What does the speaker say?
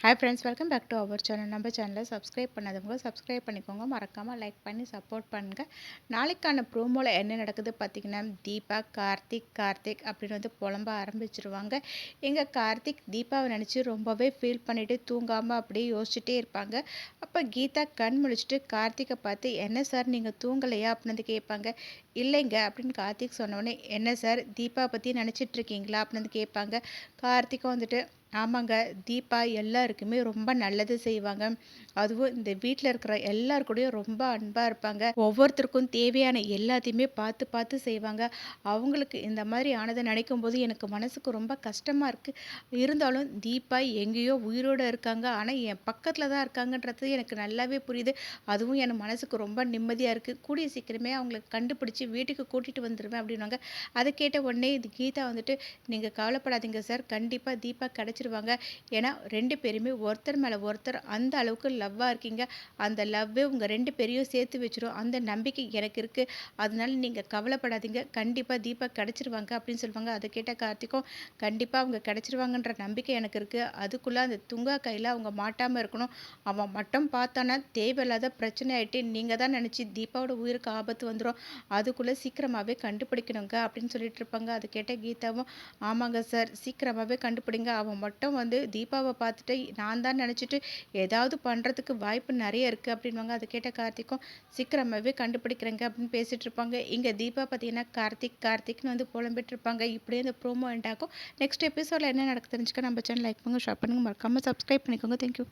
Hi friends, welcome back to our channel. நம்ம சேனலை subscribe பண்ணாதவங்க சப்ஸ்கிரைப் பண்ணிக்கோங்க. மறக்காமல் லைக் பண்ணி சப்போர்ட் பண்ணுங்கள். நாளைக்கான ப்ரோமோவில் என்ன நடக்குது பார்த்திங்கன்னா, தீபா கார்த்திக் அப்படின்னு வந்து புலம்ப ஆரம்பிச்சிருவாங்க. எங்கள் கார்த்திக் தீபாவை நினச்சி ரொம்பவே ஃபீல் பண்ணிவிட்டு தூங்காமல் அப்படியே யோசிச்சுட்டே இருப்பாங்க. அப்போ கீதா கண் முழிச்சிட்டு கார்த்திகை பார்த்து, என்ன சார் நீங்கள் தூங்கலையா அப்படின்னு வந்து கேட்பாங்க. இல்லைங்க அப்படின்னு கார்த்திக் சொன்னோடனே, என்ன சார் தீபா பற்றி நினச்சிட்ருக்கீங்களா அப்படின்னு வந்து கேட்பாங்க. கார்த்திக்கும் வந்துட்டு, ஆமாங்க, தீபா எல்லாருக்குமே ரொம்ப நல்லது செய்வாங்க. அதுவும் இந்த வீட்டில் இருக்கிற எல்லாருக்கூடயும் ரொம்ப அன்பாக இருப்பாங்க. ஒவ்வொருத்தருக்கும் தேவையான எல்லாத்தையுமே பார்த்து பார்த்து செய்வாங்க. அவங்களுக்கு இந்த மாதிரி ஆனதை நினைக்கும் போது எனக்கு மனசுக்கு ரொம்ப கஷ்டமாக இருக்குது. இருந்தாலும் தீபா எங்கேயோ உயிரோடு இருக்காங்க, ஆனால் என் பக்கத்தில் தான் இருக்காங்கன்றது எனக்கு நல்லாவே புரியுது. அதுவும் என் மனசுக்கு ரொம்ப நிம்மதியாக இருக்குது. கூடிய சீக்கிரமே அவங்கள கண்டுபிடிச்சி வீட்டுக்கு கூட்டிகிட்டு வந்துடுவேன் அப்படின்னாங்க. அதை கேட்ட உடனே இது கீதா வந்துட்டு, நீங்கள் கவலைப்படாதீங்க சார், கண்டிப்பாக தீபா கிடச்சிருவாங்க. ஏன்னா 2 பேருமே ஒருத்தர் மேலே ஒருத்தர் அந்த அளவுக்கு லவ்வாக இருக்கீங்க. அந்த லவ்வே உங்கள் 2 பேரையும் சேர்த்து வச்சிரும். அந்த நம்பிக்கை எனக்கு இருக்குது. அதனால நீங்கள் கவலைப்படாதீங்க, கண்டிப்பாக தீபா கிடச்சிருவாங்க அப்படின்னு சொல்லுவாங்க. அதை கேட்ட கார்த்திக்கும், கண்டிப்பாக அவங்க கிடச்சிருவாங்கன்ற நம்பிக்கை எனக்கு இருக்குது. அதுக்குள்ளே அந்த துங்கா கையில் அவங்க மாட்டாமல் இருக்கணும். அவன் மட்டும் பார்த்தானா தேவையில்லாத பிரச்சனை ஆகிட்டு நீங்கள் தான் நினச்சி தீபாவோட உயிருக்கு ஆபத்து வந்துடும். அதுக்குள்ளே சீக்கிரமாகவே கண்டுபிடிக்கணுங்க அப்படின்னு சொல்லிட்டு இருப்பாங்க. அதை கேட்ட கீதாவும், ஆமாங்க சார், சீக்கிரமாகவே கண்டுபிடிங்க. அவன் மட்டும் வந்து தீபாவை பார்த்துட்டு நான் தான் நினச்சிட்டு ஏதாவது பண்ணுறதுக்கு வாய்ப்பு நிறைய இருக்குது அப்படின்வாங்க. அதை கேட்ட கார்த்திக்கும், சீக்கிரமாகவே கண்டுபிடிக்கிறேங்க அப்படின்னு பேசிகிட்டு இருப்பாங்க. இங்கே தீபா பார்த்தீங்கன்னா கார்த்திக்னு வந்து புலம்பிட்டு இருப்பாங்க. இப்படியே இந்த ப்ரோமோ எண்ட் ஆகும். நெக்ஸ்ட் எபிசோடில் என்ன நடக்கு தெரிஞ்சுக்க நம்ம சேனல் லைக் பண்ணுங்கள், ஷேர் பண்ணுங்கள், மறக்காமல் சப்ஸ்கிரைப் பண்ணிக்கோங்க. தேங்க்யூ.